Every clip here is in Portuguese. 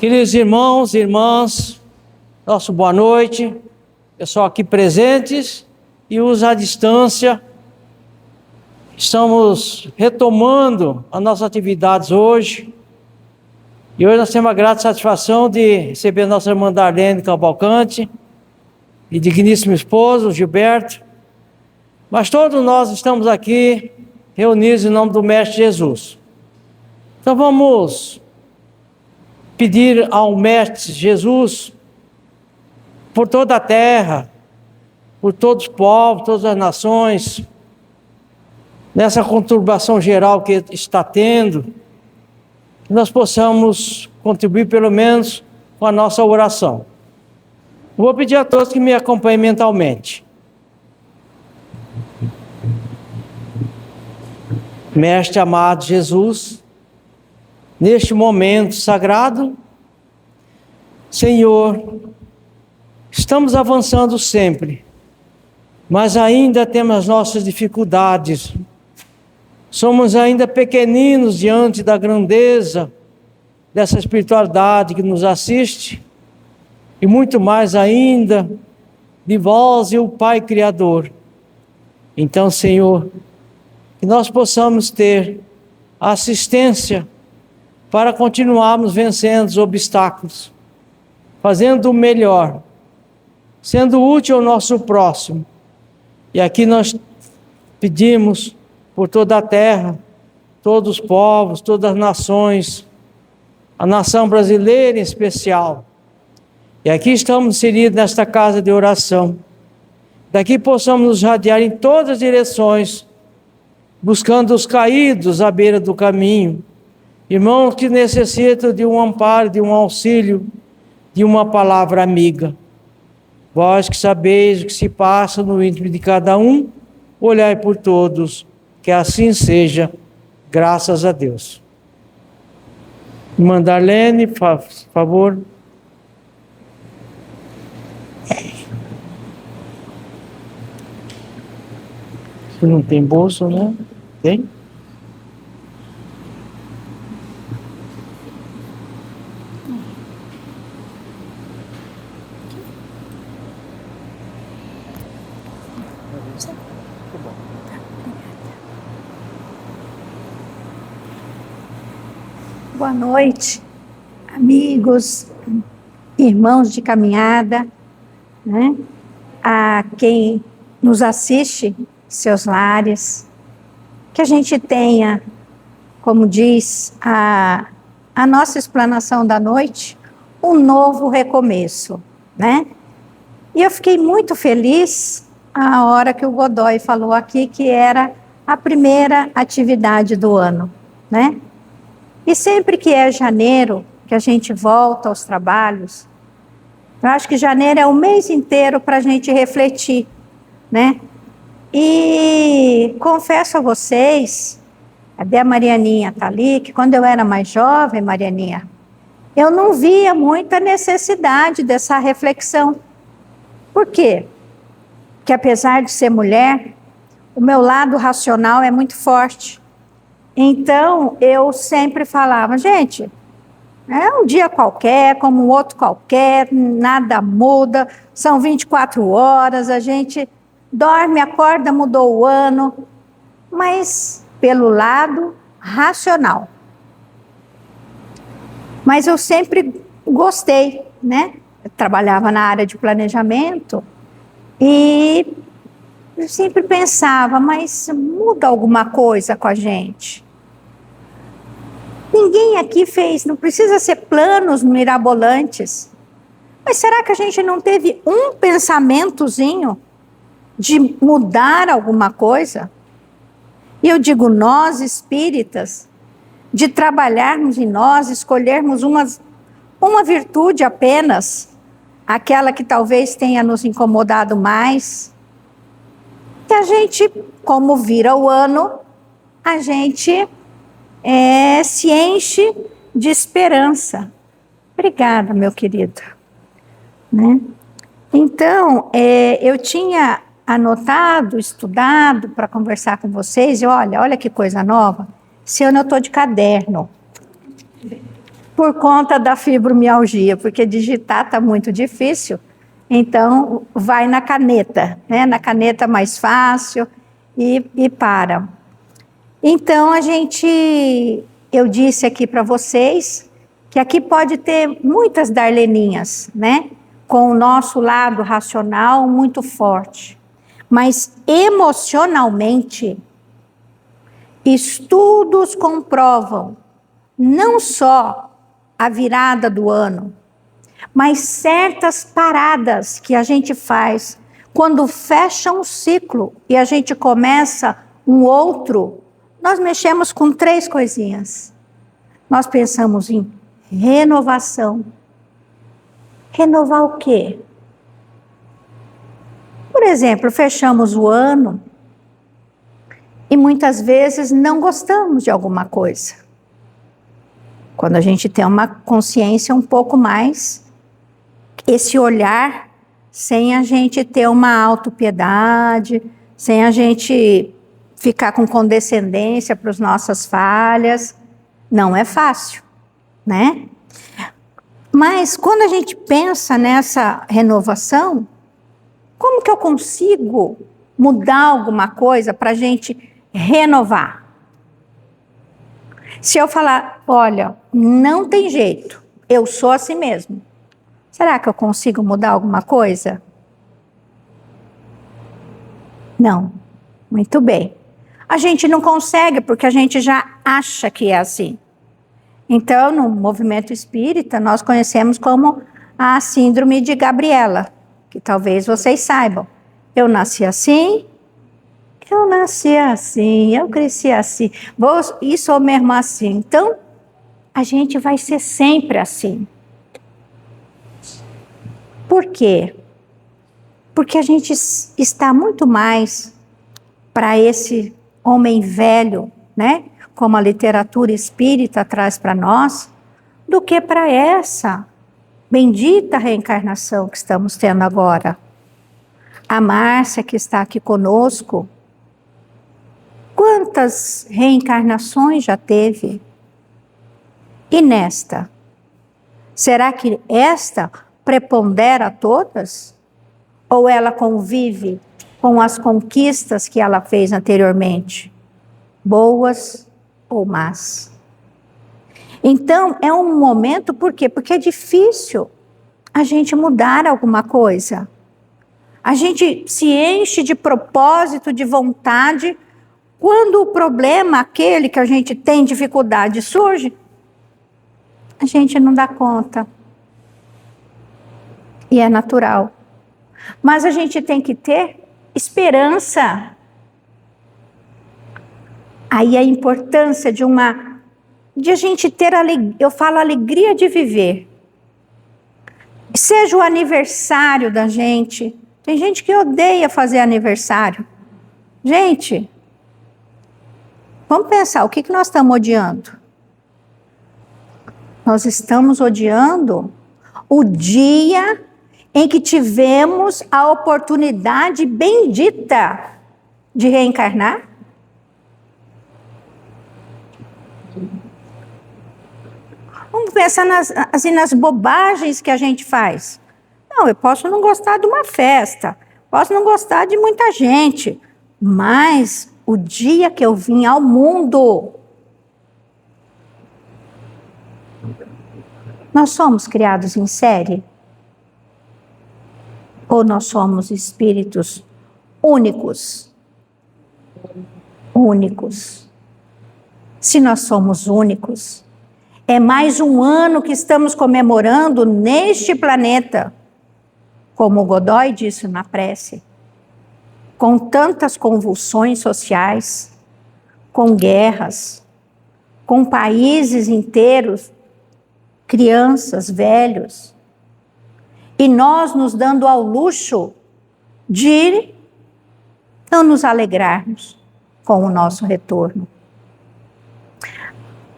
Queridos irmãos e irmãs, nosso boa noite, pessoal aqui presentes e os à distância. Estamos retomando as nossas atividades hoje. E hoje nós temos a grata satisfação de receber a nossa irmã Darlene Cavalcante e digníssimo esposo, Gilberto. Mas todos nós estamos aqui reunidos em nome do Mestre Jesus. Então vamos pedir ao Mestre Jesus por toda a terra, por todos os povos, todas as nações, nessa conturbação geral que está tendo, que nós possamos contribuir pelo menos com a nossa oração. Vou pedir a todos que me acompanhem mentalmente. Mestre amado Jesus, neste momento sagrado, Senhor, estamos avançando sempre, mas ainda temos as nossas dificuldades. Somos ainda pequeninos diante da grandeza dessa espiritualidade que nos assiste, e muito mais ainda de vós e o Pai Criador. Então, Senhor, que nós possamos ter a assistência para continuarmos vencendo os obstáculos, fazendo o melhor, sendo útil ao nosso próximo. E aqui nós pedimos por toda a terra, todos os povos, todas as nações, a nação brasileira em especial. E aqui estamos inseridos nesta casa de oração. Daqui possamos nos radiar em todas as direções, buscando os caídos à beira do caminho, irmãos que necessitam de um amparo, de um auxílio, de uma palavra amiga. Vós que sabeis o que se passa no íntimo de cada um, olhai por todos, que assim seja, graças a Deus. Irmã Darlene, por favor. Não tem bolso, né? Tem? Boa noite, amigos, irmãos de caminhada, né? A quem nos assiste, seus lares, que a gente tenha, como diz a nossa explanação da noite, um novo recomeço, né? E eu fiquei muito feliz a hora que o Godoy falou aqui que era a primeira atividade do ano, né? E sempre que é janeiro, que a gente volta aos trabalhos, eu acho que janeiro é o mês inteiro para a gente refletir, né? E confesso a vocês, até a Marianinha está ali, que quando eu era mais jovem, Marianinha, eu não via muita necessidade dessa reflexão. Por quê? Porque apesar de ser mulher, o meu lado racional é muito forte. Então, eu sempre falava, gente, é um dia qualquer, como um outro qualquer, nada muda, são 24 horas, a gente dorme, acorda, mudou o ano, mas pelo lado racional. Mas eu sempre gostei, né? Eu trabalhava na área de planejamento e eu sempre pensava, mas muda alguma coisa com a gente? Ninguém aqui fez, não precisa ser planos mirabolantes. Mas será que a gente não teve um pensamentozinho de mudar alguma coisa? E eu digo nós espíritas, de trabalharmos em nós, escolhermos uma virtude apenas, aquela que talvez tenha nos incomodado mais, que a gente, como vira o ano, a gente se enche de esperança. Obrigada, meu querido. Né? Então, eu tinha anotado, estudado para conversar com vocês, e olha que coisa nova, esse ano eu estou de caderno. por conta da fibromialgia, porque digitar está muito difícil. Então, vai na caneta, né? Na caneta mais fácil e para. Então, eu disse aqui para vocês que aqui pode ter muitas Darleninhas, né? Com o nosso lado racional muito forte. Mas emocionalmente, estudos comprovam não só a virada do ano, mas certas paradas que a gente faz quando fecha um ciclo e a gente começa um outro, nós mexemos com 3 coisinhas. Nós pensamos em renovação. Renovar o quê? Por exemplo, fechamos o ano e muitas vezes não gostamos de alguma coisa. Quando a gente tem uma consciência um pouco mais, esse olhar, sem a gente ter uma autopiedade, sem a gente ficar com condescendência para as nossas falhas, não é fácil, né? Mas quando a gente pensa nessa renovação, como que eu consigo mudar alguma coisa para a gente renovar? Se eu falar, olha, não tem jeito, eu sou assim mesmo, será que eu consigo mudar alguma coisa? Não. Muito bem. A gente não consegue porque a gente já acha que é assim. Então, no movimento espírita, nós conhecemos como a síndrome de Gabriela, que talvez vocês saibam. Eu nasci assim, eu cresci assim, e sou mesmo assim. Então, a gente vai ser sempre assim. Por quê? Porque a gente está muito mais para esse homem velho, né? Como a literatura espírita traz para nós, do que para essa bendita reencarnação que estamos tendo agora. A Márcia, que está aqui conosco, quantas reencarnações já teve? E nesta? Será que esta prepondera a todas? Ou ela convive com as conquistas que ela fez anteriormente? Boas ou más? Então, é um momento, por quê? Porque é difícil a gente mudar alguma coisa. A gente se enche de propósito, de vontade, quando o problema, aquele que a gente tem dificuldade, surge, a gente não dá conta. E é natural. Mas a gente tem que ter esperança. Aí a importância de a gente ter, eu falo, alegria de viver. Seja o aniversário da gente. Tem gente que odeia fazer aniversário. Gente, vamos pensar, o que nós estamos odiando? Nós estamos odiando o dia em que tivemos a oportunidade bendita de reencarnar. Vamos pensar nas bobagens que a gente faz. Não, eu posso não gostar de uma festa, posso não gostar de muita gente, mas o dia que eu vim ao mundo, nós somos criados em série? Ou nós somos espíritos únicos? Únicos. Se nós somos únicos, é mais um ano que estamos comemorando neste planeta, como o Godoy disse na prece, com tantas convulsões sociais, com guerras, com países inteiros, crianças, velhos, e nós nos dando ao luxo de não nos alegrarmos com o nosso retorno.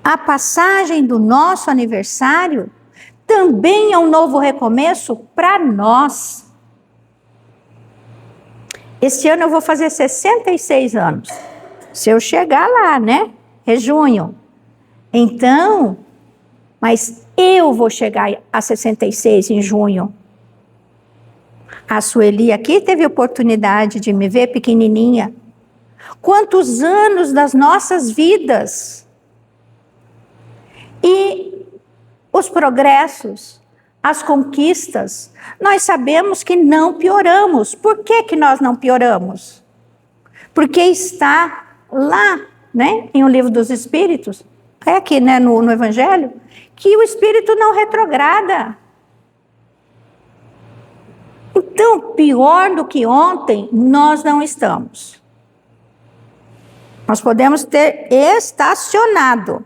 A passagem do nosso aniversário também é um novo recomeço para nós. Esse ano eu vou fazer 66 anos. Se eu chegar lá, né? É junho. Então, mas Eu vou chegar a 66 em junho. A Sueli aqui teve oportunidade de me ver pequenininha. Quantos anos das nossas vidas. E os progressos, as conquistas, nós sabemos que não pioramos. Por que que nós não pioramos? Porque está lá, né, em O Livro dos Espíritos, é aqui, né, no Evangelho, que o Espírito não retrograda. Então, pior do que ontem, nós não estamos. Nós podemos ter estacionado.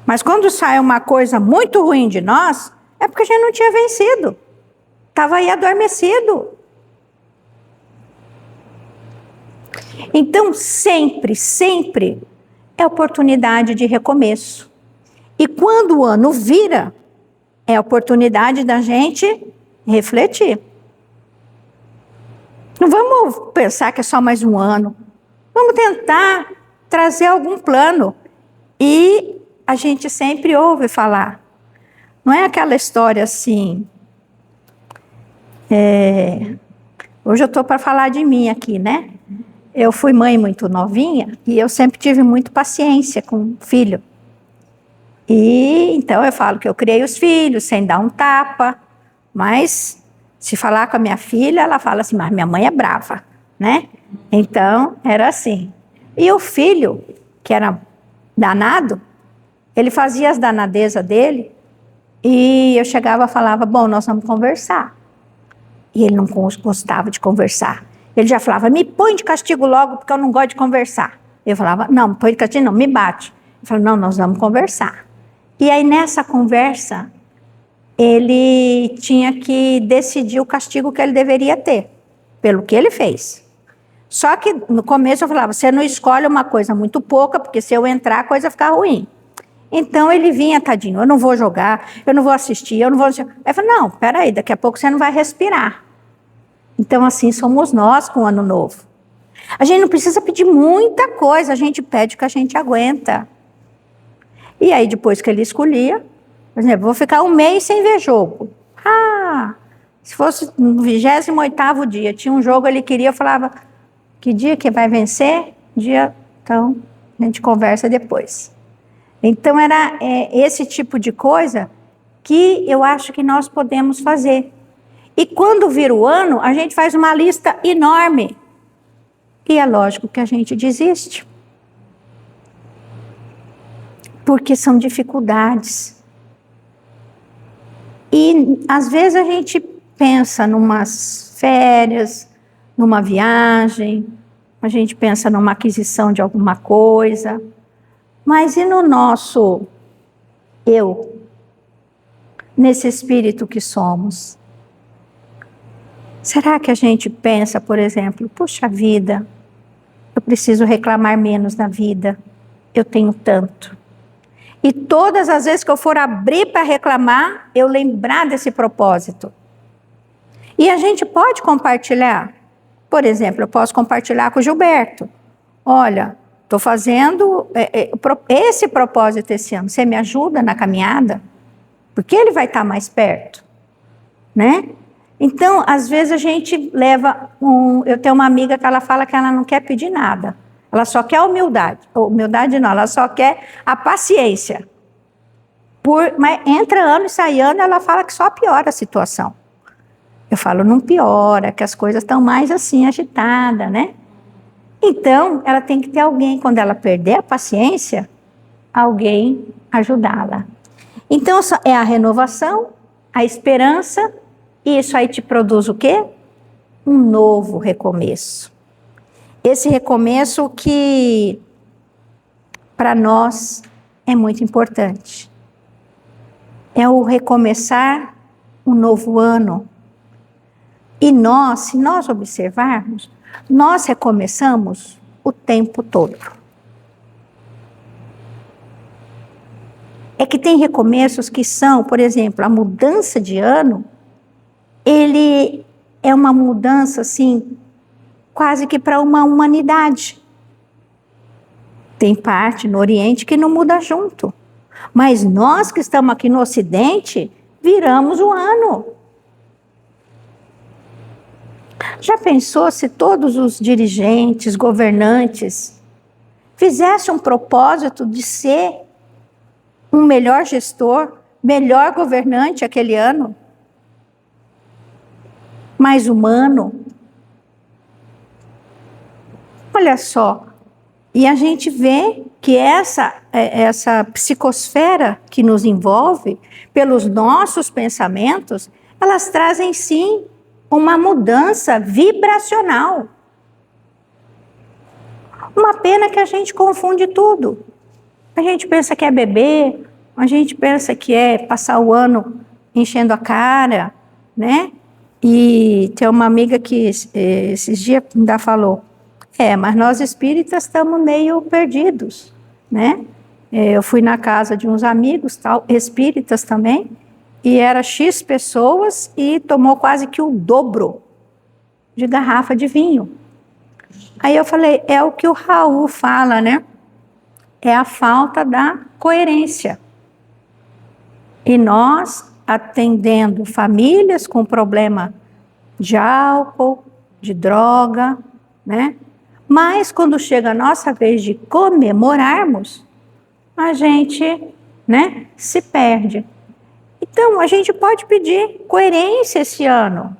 Mas quando sai uma coisa muito ruim de nós, é porque a gente não tinha vencido. Estava aí adormecido. Então, sempre, sempre é oportunidade de recomeço. E quando o ano vira, é oportunidade da gente refletir. Não vamos pensar que é só mais um ano. Vamos tentar trazer algum plano. E a gente sempre ouve falar. Não é aquela história assim... Hoje eu estou para falar de mim aqui, né? Eu fui mãe muito novinha e eu sempre tive muito paciência com o filho. E então eu falo que eu criei os filhos sem dar um tapa, mas se falar com a minha filha, ela fala assim, mas minha mãe é brava, né? Então era assim. E o filho, que era danado, ele fazia as danadezas dele e eu chegava e falava, bom, nós vamos conversar. E ele não gostava de conversar. Ele já falava, me põe de castigo logo, porque eu não gosto de conversar. Eu falava, não, me põe de castigo não, me bate. Ele falou, não, nós vamos conversar. E aí nessa conversa, ele tinha que decidir o castigo que ele deveria ter, pelo que ele fez. Só que no começo eu falava, você não escolhe uma coisa muito pouca, porque se eu entrar a coisa fica ruim. Então ele vinha, tadinho, eu não vou jogar, eu não vou assistir, eu não vou... Aí eu falei, não, peraí, daqui a pouco você não vai respirar. Então, assim somos nós com o Ano Novo. A gente não precisa pedir muita coisa, a gente pede o que a gente aguenta. E aí, depois que ele escolhia, por exemplo, vou ficar um mês sem ver jogo. Se fosse no 28º dia, tinha um jogo, ele queria, eu falava, que dia que vai vencer? Então, a gente conversa depois. Então, era esse tipo de coisa que eu acho que nós podemos fazer. E quando vira o ano, a gente faz uma lista enorme. E é lógico que a gente desiste. Porque são dificuldades. E às vezes a gente pensa numas férias, numa viagem, a gente pensa numa aquisição de alguma coisa. Mas e no nosso eu? Nesse espírito que somos? Será que a gente pensa, por exemplo, puxa vida, eu preciso reclamar menos da vida, eu tenho tanto. E todas as vezes que eu for abrir para reclamar, eu lembrar desse propósito. E a gente pode compartilhar. Por exemplo, eu posso compartilhar com o Gilberto. Olha, estou fazendo esse propósito esse ano, você me ajuda na caminhada? Porque ele vai estar mais perto, né? Então, às vezes a gente leva eu tenho uma amiga que ela fala que ela não quer pedir nada. Ela só quer humildade. Humildade não, ela só quer a paciência. Mas entra ano e sai ano, ela fala que só piora a situação. Eu falo, não piora, que as coisas estão mais assim, agitadas, né? Então, ela tem que ter alguém, quando ela perder a paciência, alguém ajudá-la. Então, é a renovação, a esperança. E isso aí te produz o quê? Um novo recomeço. Esse recomeço que, para nós, é muito importante. É o recomeçar um novo ano. E nós, se nós observarmos, nós recomeçamos o tempo todo. É que tem recomeços que são, por exemplo, a mudança de ano, ele é uma mudança, assim, quase que para uma humanidade. Tem parte no Oriente que não muda junto. Mas nós que estamos aqui no Ocidente, viramos o ano. Já pensou se todos os dirigentes, governantes, fizessem um propósito de ser um melhor gestor, melhor governante aquele ano? Mais humano? Olha só, e a gente vê que essa psicosfera que nos envolve, pelos nossos pensamentos, elas trazem sim uma mudança vibracional. Uma pena que a gente confunde tudo. A gente pensa que é beber, a gente pensa que é passar o ano enchendo a cara, né? E tem uma amiga que esses dias ainda falou, mas nós espíritas estamos meio perdidos, né? Eu fui na casa de uns amigos, tal, espíritas também, e era X pessoas e tomou quase que o dobro de garrafa de vinho. Aí eu falei, é o que o Raul fala, né? É a falta da coerência. E nós atendendo famílias com problema de álcool, de droga, né? Mas quando chega a nossa vez de comemorarmos, a gente, né, se perde. Então, a gente pode pedir coerência esse ano.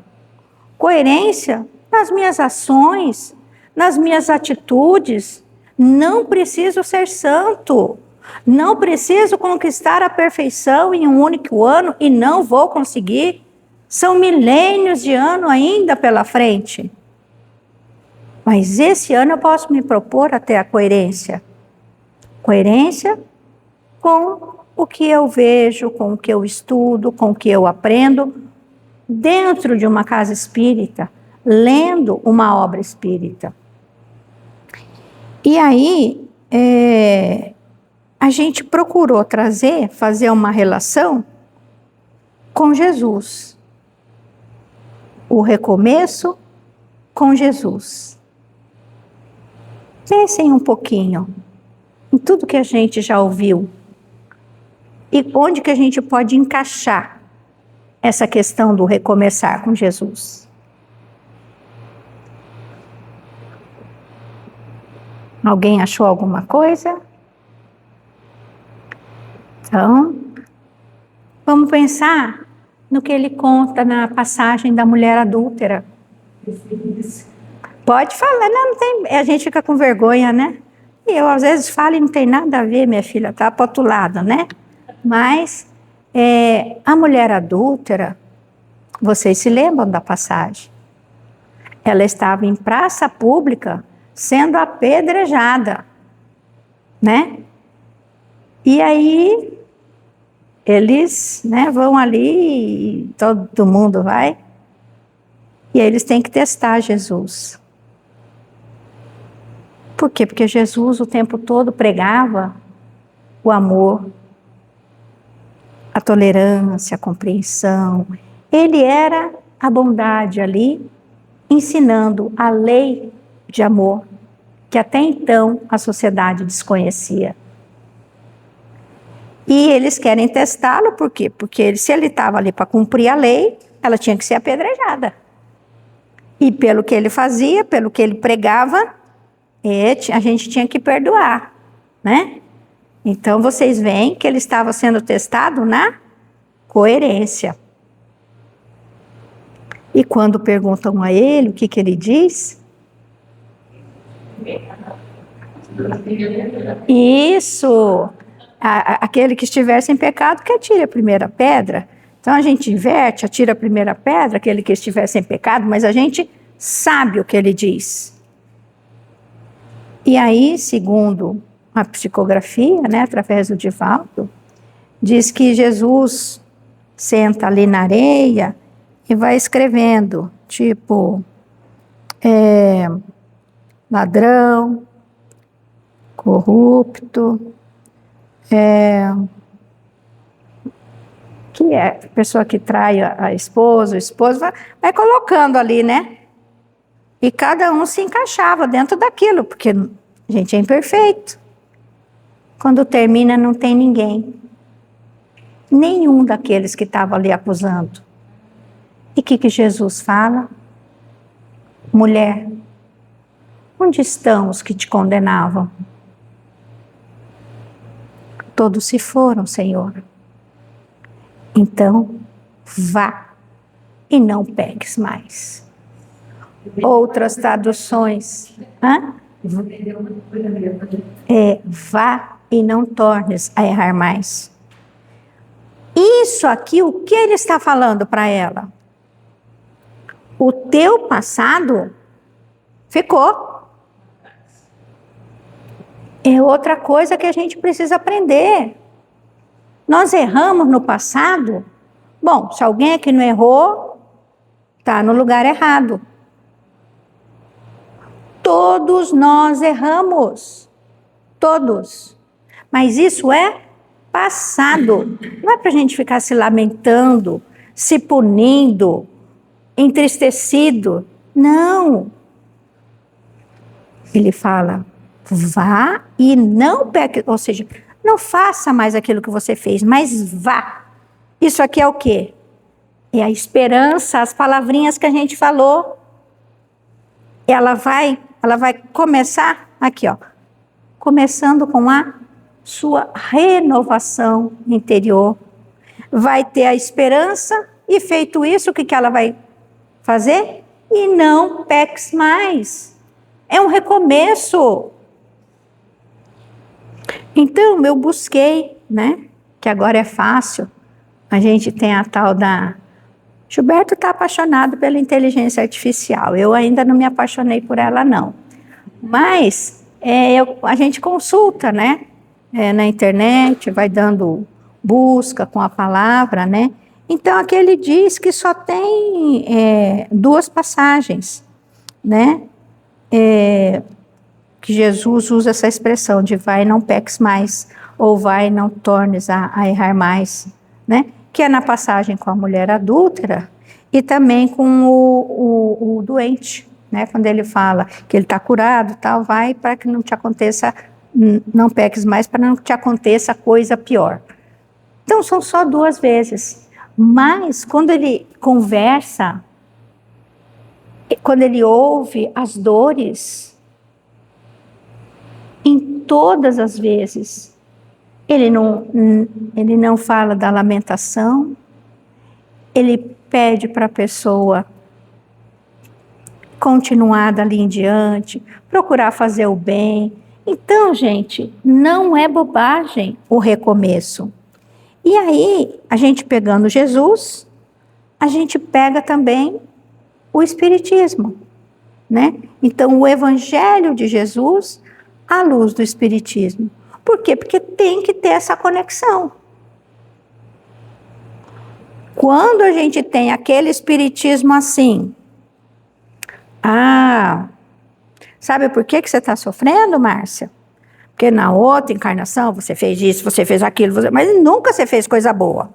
Coerência nas minhas ações, nas minhas atitudes. Não preciso ser santo. Não preciso conquistar a perfeição em um único ano e não vou conseguir. São milênios de ano ainda pela frente. Mas esse ano eu posso me propor até a coerência. Coerência com o que eu vejo, com o que eu estudo, com o que eu aprendo dentro de uma casa espírita, lendo uma obra espírita. E aí, a gente procurou fazer uma relação com Jesus. O recomeço com Jesus. Pensem um pouquinho em tudo que a gente já ouviu e onde que a gente pode encaixar essa questão do recomeçar com Jesus. Alguém achou alguma coisa? Então, vamos pensar no que ele conta na passagem da mulher adúltera. Pode falar, não tem, a gente fica com vergonha, né? E eu às vezes falo e não tem nada a ver, minha filha, tá para outro lado, né? Mas a mulher adúltera, vocês se lembram da passagem? Ela estava em praça pública sendo apedrejada, né? E aí eles, né, vão ali e todo mundo vai e aí eles têm que testar Jesus. Por quê? Porque Jesus o tempo todo pregava o amor, a tolerância, a compreensão. Ele era a bondade ali, ensinando a lei de amor, que até então a sociedade desconhecia. E eles querem testá-lo, por quê? Porque se ele estava ali para cumprir a lei, ela tinha que ser apedrejada. E pelo que ele fazia, pelo que ele pregava, a gente tinha que perdoar, né? Então, vocês veem que ele estava sendo testado na coerência. E quando perguntam a ele o que ele diz? Isso! Aquele que estiver sem pecado que atire a primeira pedra. Então, a gente inverte, atira a primeira pedra, aquele que estiver sem pecado, mas a gente sabe o que ele diz. E aí, segundo a psicografia, né, através do Divaldo, diz que Jesus senta ali na areia e vai escrevendo, tipo, ladrão, corrupto, que é a pessoa que trai a esposa, o esposo, vai colocando ali, né? E cada um se encaixava dentro daquilo, porque a gente é imperfeito. Quando termina, não tem ninguém. nenhum daqueles que estavam ali acusando. E o que Jesus fala? Mulher, onde estão os que te condenavam? Todos se foram, Senhor. Então, vá e não peques mais. Outras traduções. Vá e não tornes a errar mais. Isso aqui, o que ele está falando para ela? O teu passado ficou. É outra coisa que a gente precisa aprender. Nós erramos no passado. Bom, se alguém aqui não errou, está no lugar errado. Todos nós erramos. Todos. Mas isso é passado. Não é para a gente ficar se lamentando, se punindo, entristecido. Não. Ele fala, vá e não peque. Ou seja, não faça mais aquilo que você fez, mas vá. Isso aqui é o quê? É a esperança, as palavrinhas que a gente falou. Ela vai começar aqui, ó. Começando com a sua renovação interior. Vai ter a esperança e feito isso, o que ela vai fazer? E não peques mais. É um recomeço. Então, eu busquei, né? Que agora é fácil. A gente tem a tal da... Gilberto está apaixonado pela inteligência artificial. Eu ainda não me apaixonei por ela, não. Mas a gente consulta, né? Na internet, vai dando busca com a palavra, né? Então, aqui ele diz que só tem 2 passagens, né? Que Jesus usa essa expressão de vai e não peques mais, ou vai e não tornes a errar mais, né? Que é na passagem com a mulher adúltera e também com o doente, né? Quando ele fala que ele está curado, tal, vai para que não te aconteça, não peques mais, para não te aconteça coisa pior. Então, são só 2 vezes. Mas, quando ele conversa, quando ele ouve as dores, em todas as vezes, ele não fala da lamentação, ele pede para a pessoa continuar dali em diante, procurar fazer o bem. Então, gente, não é bobagem o recomeço. E aí, a gente pegando Jesus, a gente pega também o Espiritismo, né? Então, o Evangelho de Jesus à luz do Espiritismo. Por quê? Porque tem que ter essa conexão. Quando a gente tem aquele espiritismo assim, sabe por que você está sofrendo, Márcia? Porque na outra encarnação você fez isso, você fez aquilo, mas nunca você fez coisa boa.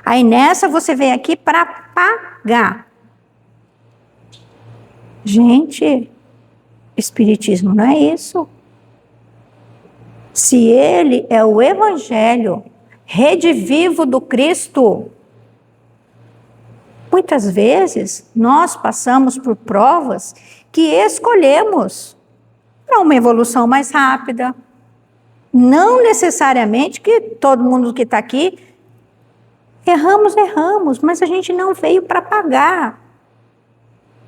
Aí nessa você vem aqui para pagar. Gente, Espiritismo não é isso. Se ele é o Evangelho redivivo do Cristo, muitas vezes nós passamos por provas que escolhemos para uma evolução mais rápida. Não necessariamente que todo mundo que está aqui erramos, mas a gente não veio para pagar.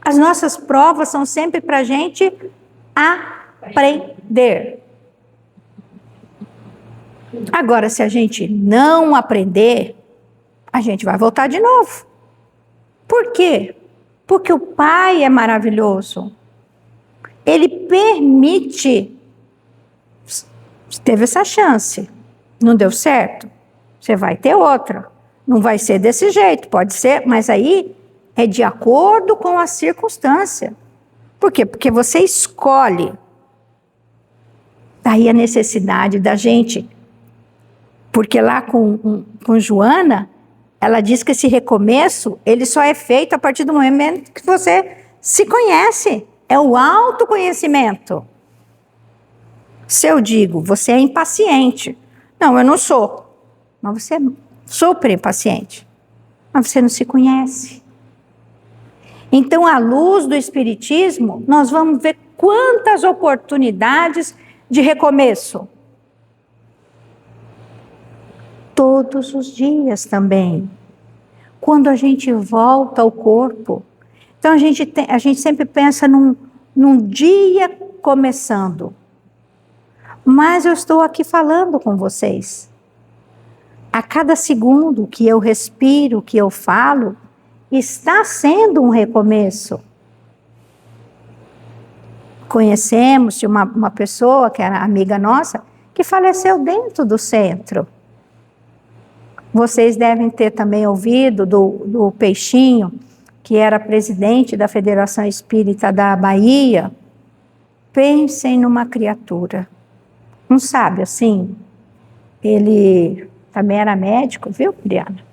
As nossas provas são sempre para a gente aprender. Agora, se a gente não aprender, a gente vai voltar de novo. Por quê? Porque o Pai é maravilhoso. Ele permite. Teve essa chance, não deu certo? Você vai ter outra. Não vai ser desse jeito, pode ser, mas aí é de acordo com a circunstância. Por quê? Porque você escolhe. Daí a necessidade da gente. Porque lá com Joana, ela diz que esse recomeço, ele só é feito a partir do momento que você se conhece. É o autoconhecimento. Se eu digo, você é impaciente, Não, eu não sou. Mas você é super impaciente. Mas você não se conhece. Então, à luz do Espiritismo, nós vamos ver quantas oportunidades de recomeço. Todos os dias também. Quando a gente volta ao corpo. Então, a gente sempre pensa num dia começando. Mas eu estou aqui falando com vocês. A cada segundo que eu respiro, que eu falo, está sendo um recomeço. Conhecemos uma pessoa que era amiga nossa, que faleceu dentro do centro. Vocês devem ter também ouvido do Peixinho, que era presidente da Federação Espírita da Bahia. Pensem numa criatura. Um sábio, assim. Ele também era médico, viu, Briana?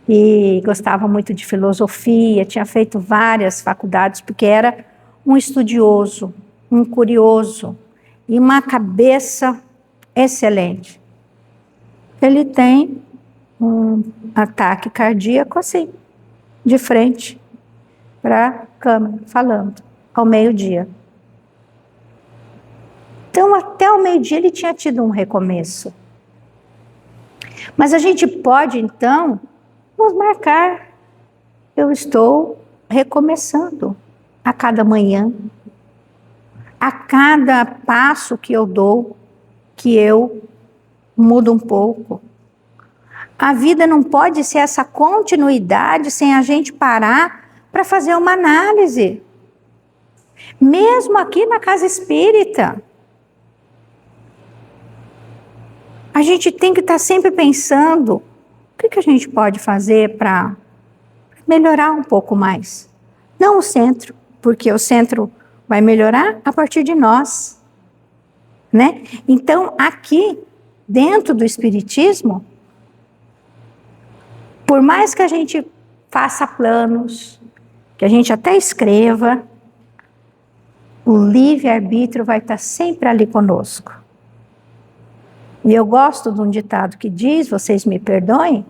E gostava muito de filosofia, tinha feito várias faculdades, porque era um estudioso, um curioso e uma cabeça excelente. Ele tem um ataque cardíaco assim, de frente para a câmera, falando, ao meio-dia. Então, até o meio-dia ele tinha tido um recomeço. Mas a gente pode, então, nos marcar. Eu estou recomeçando a cada manhã, a cada passo que eu dou, que eu mudo um pouco. A vida não pode ser essa continuidade sem a gente parar para fazer uma análise. Mesmo aqui na casa espírita, a gente tem que estar sempre pensando: o que a gente pode fazer para melhorar um pouco mais? Não o centro, porque o centro vai melhorar a partir de nós, né? Então, aqui, dentro do Espiritismo, por mais que a gente faça planos, que a gente até escreva, o livre-arbítrio vai estar sempre ali conosco. E eu gosto de um ditado que diz, vocês me perdoem,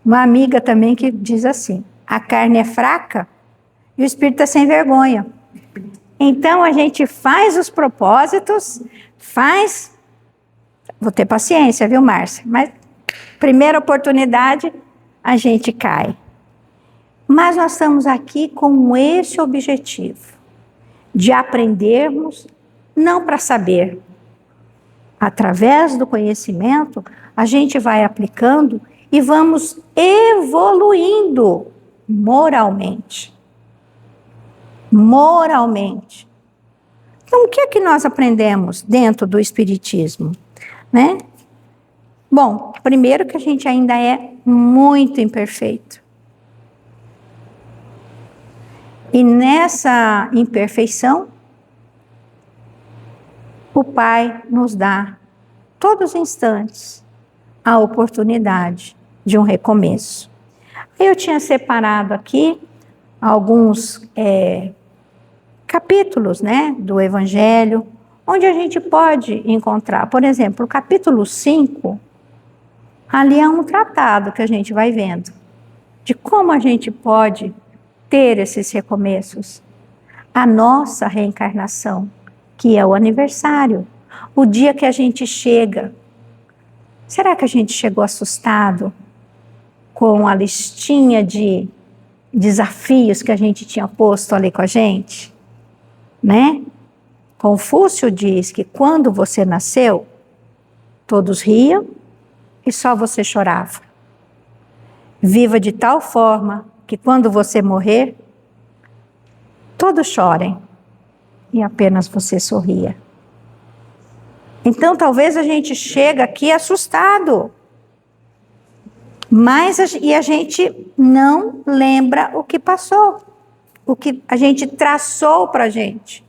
uma amiga também que diz assim: a carne é fraca e o espírito é sem vergonha. Então a gente faz os propósitos, vou ter paciência, viu, Márcia? Mas primeira oportunidade a gente cai. Mas nós estamos aqui com esse objetivo, de aprendermos, não para saber. Através do conhecimento, a gente vai aplicando e vamos evoluindo moralmente. Moralmente. Então, o que é que nós aprendemos dentro do Espiritismo, né? Bom, primeiro que a gente ainda é muito imperfeito. E nessa imperfeição, o Pai nos dá, todos os instantes, a oportunidade de um recomeço. Eu tinha separado aqui alguns capítulos, né, do Evangelho, onde a gente pode encontrar, por exemplo, o capítulo 5, ali é um tratado que a gente vai vendo, de como a gente pode ter esses recomeços. A nossa reencarnação, que é o aniversário, o dia que a gente chega. Será que a gente chegou assustado com a listinha de desafios que a gente tinha posto ali com a gente? Né? Confúcio diz que quando você nasceu, todos riam e só você chorava. Viva de tal forma que quando você morrer, todos chorem e apenas você sorria. Então, talvez a gente chegue aqui assustado, mas a gente não lembra o que passou, o que a gente traçou para a gente.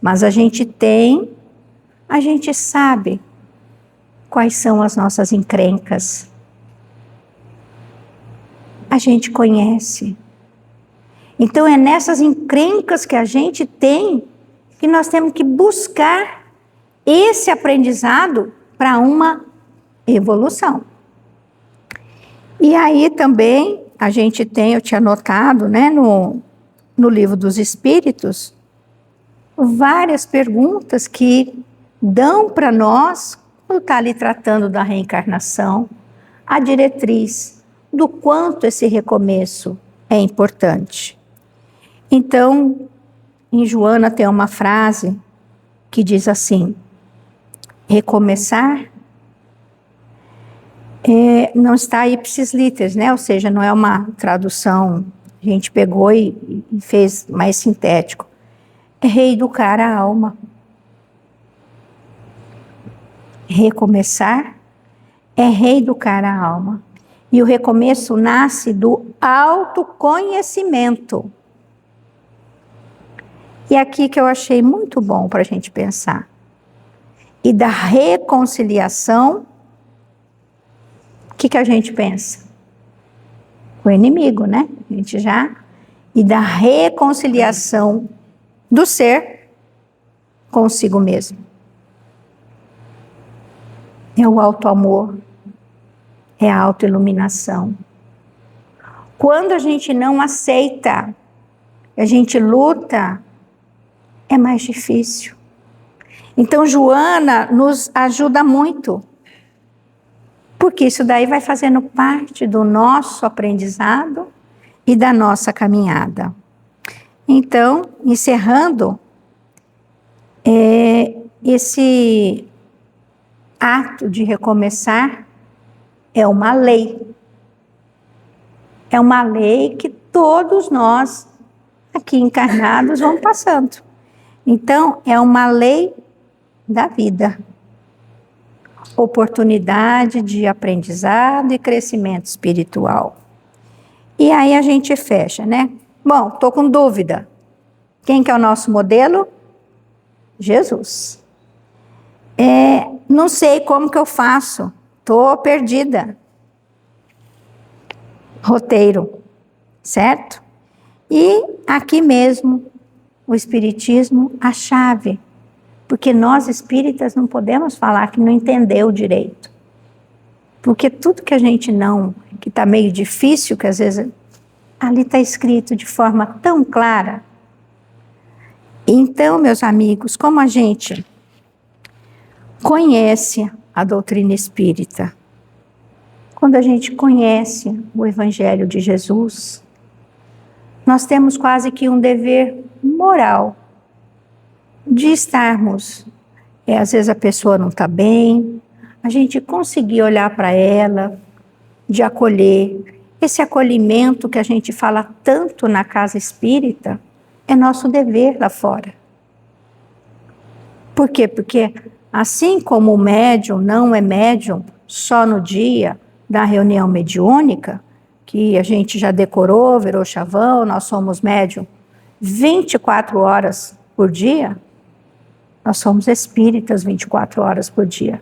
Mas a gente sabe quais são as nossas encrencas. A gente conhece. Então, é nessas encrencas que a gente tem que nós temos que buscar esse aprendizado para uma evolução. E aí também a gente tem, eu tinha notado, né, no Livro dos Espíritos, várias perguntas que dão para nós, quando está ali tratando da reencarnação, a diretriz do quanto esse recomeço é importante. Então, em Joana tem uma frase que diz assim: recomeçar não está ipsis literis, né? Ou seja, não é uma tradução, a gente pegou e fez mais sintético. É reeducar a alma. Recomeçar é reeducar a alma. E o recomeço nasce do autoconhecimento. E aqui que eu achei muito bom para a gente pensar. E da reconciliação, o que a gente pensa? O inimigo, né? A gente já. E da reconciliação do ser consigo mesmo. É o auto-amor, é a auto-iluminação. Quando a gente não aceita, a gente luta, é mais difícil. Então, Joana nos ajuda muito, porque isso daí vai fazendo parte do nosso aprendizado e da nossa caminhada. Então, encerrando, esse ato de recomeçar é uma lei. É uma lei que todos nós, aqui encarnados, vamos passando. Então, é uma lei da vida. Oportunidade de aprendizado e crescimento espiritual. E aí a gente fecha, né? Bom, estou com dúvida. Quem que é o nosso modelo? Jesus. Não sei como que eu faço. Estou perdida. Roteiro, certo? E aqui mesmo, o Espiritismo, a chave. Porque nós espíritas não podemos falar que não entendeu direito. Porque tudo que a gente não, que está meio difícil, que às vezes ali está escrito de forma tão clara. Então, meus amigos, como a gente conhece a doutrina espírita, quando a gente conhece o Evangelho de Jesus, nós temos quase que um dever moral de estarmos, às vezes a pessoa não está bem, a gente conseguir olhar para ela, de acolher. Esse acolhimento que a gente fala tanto na casa espírita, é nosso dever lá fora. Por quê? Porque assim como o médium não é médium só no dia da reunião mediúnica, que a gente já decorou, virou chavão, nós somos médium 24 horas por dia, nós somos espíritas 24 horas por dia.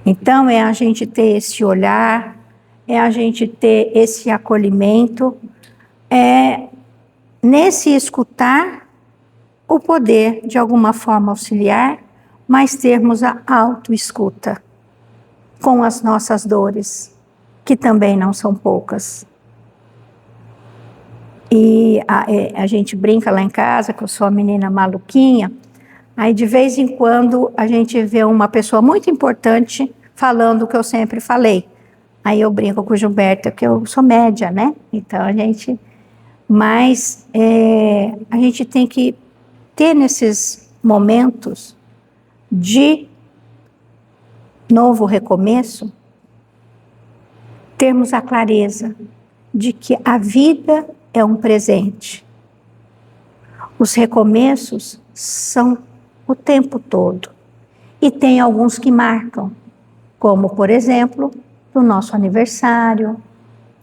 Então, é a gente ter esse olhar, é a gente ter esse acolhimento, nesse escutar, o poder, de alguma forma, auxiliar, mas termos a autoescuta com as nossas dores, que também não são poucas. E a gente brinca lá em casa, que eu sou a menina maluquinha, aí de vez em quando a gente vê uma pessoa muito importante falando o que eu sempre falei. Aí eu brinco com o Gilberto, que eu sou média, né? Então a gente... Mas a gente tem que ter nesses momentos de novo recomeço, termos a clareza de que a vida é um presente. Os recomeços são o tempo todo. E tem alguns que marcam, como, por exemplo, o nosso aniversário,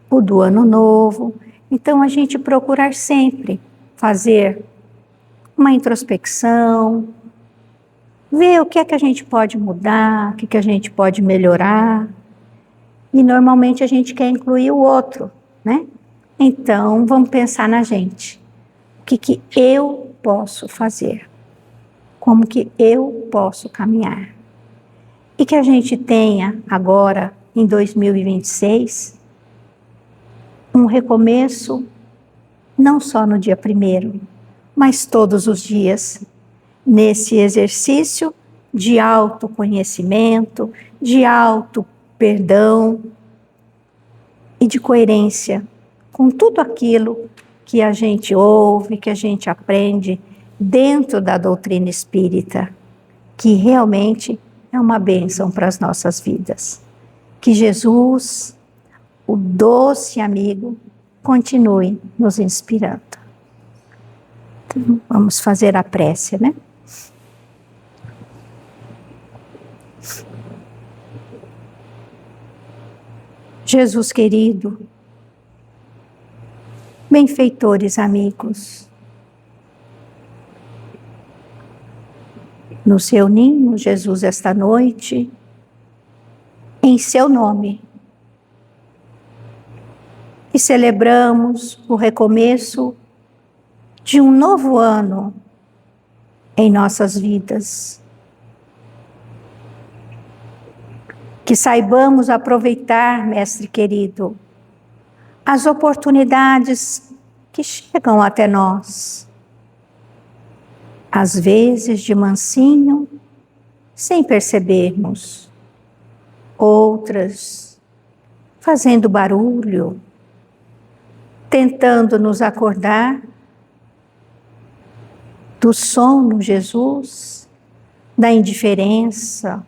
o do Ano Novo. Então, a gente procurar sempre fazer uma introspecção, ver o que é que a gente pode mudar, o que a gente pode melhorar. E, normalmente, a gente quer incluir o outro, né? Então, vamos pensar na gente. O que eu posso fazer? Como que eu posso caminhar? e que a gente tenha agora, em 2026, um recomeço, não só no dia 1º, mas todos os dias, nesse exercício de autoconhecimento, de auto-perdão e de coerência com tudo aquilo que a gente ouve, que a gente aprende dentro da doutrina espírita, que realmente é uma bênção para as nossas vidas. Que Jesus, o doce amigo, continue nos inspirando. Então, vamos fazer a prece, né? Jesus querido, benfeitores amigos, nos reunimos, Jesus, esta noite, em seu nome, e celebramos o recomeço de um novo ano em nossas vidas. Que saibamos aproveitar, Mestre querido, as oportunidades que chegam até nós, às vezes de mansinho, sem percebermos, outras fazendo barulho, tentando nos acordar do sono, Jesus, da indiferença,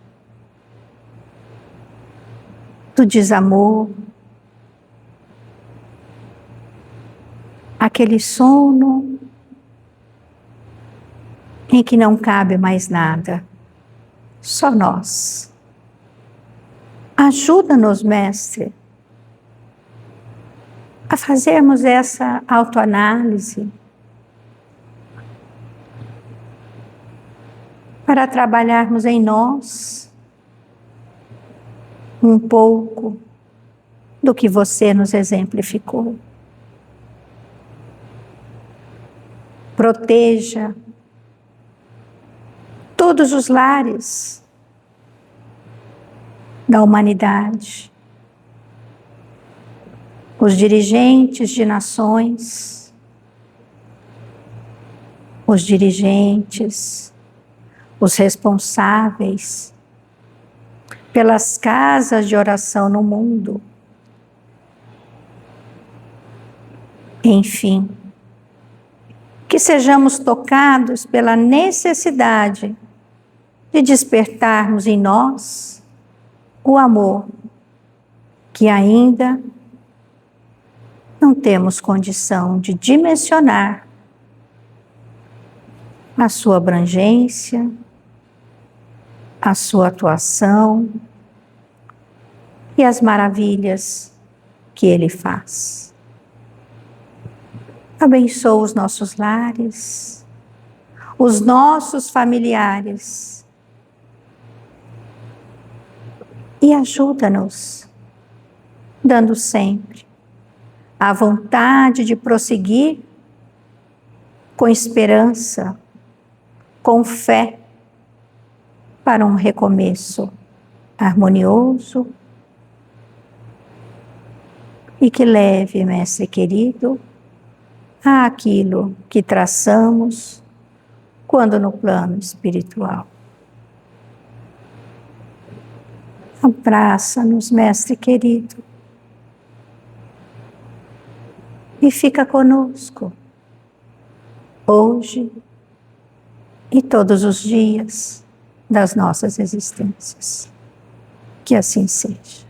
do desamor, aquele sono em que não cabe mais nada, só nós. Ajuda-nos, Mestre, a fazermos essa autoanálise, para trabalharmos em nós um pouco do que você nos exemplificou. Proteja todos os lares da humanidade, os dirigentes de nações, os dirigentes, os responsáveis pelas casas de oração no mundo. Enfim, que sejamos tocados pela necessidade de despertarmos em nós o amor que ainda não temos condição de dimensionar a sua abrangência, a sua atuação e as maravilhas que ele faz. Abençoa os nossos lares, os nossos familiares e ajuda-nos, dando sempre a vontade de prosseguir com esperança, com fé, para um recomeço harmonioso e que leve, Mestre querido, àquilo que traçamos quando no plano espiritual. Abraça-nos, Mestre querido, e fica conosco, hoje e todos os dias das nossas existências. Que assim seja.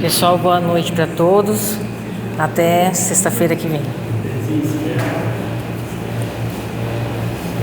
Pessoal, boa noite para todos. Até sexta-feira que vem.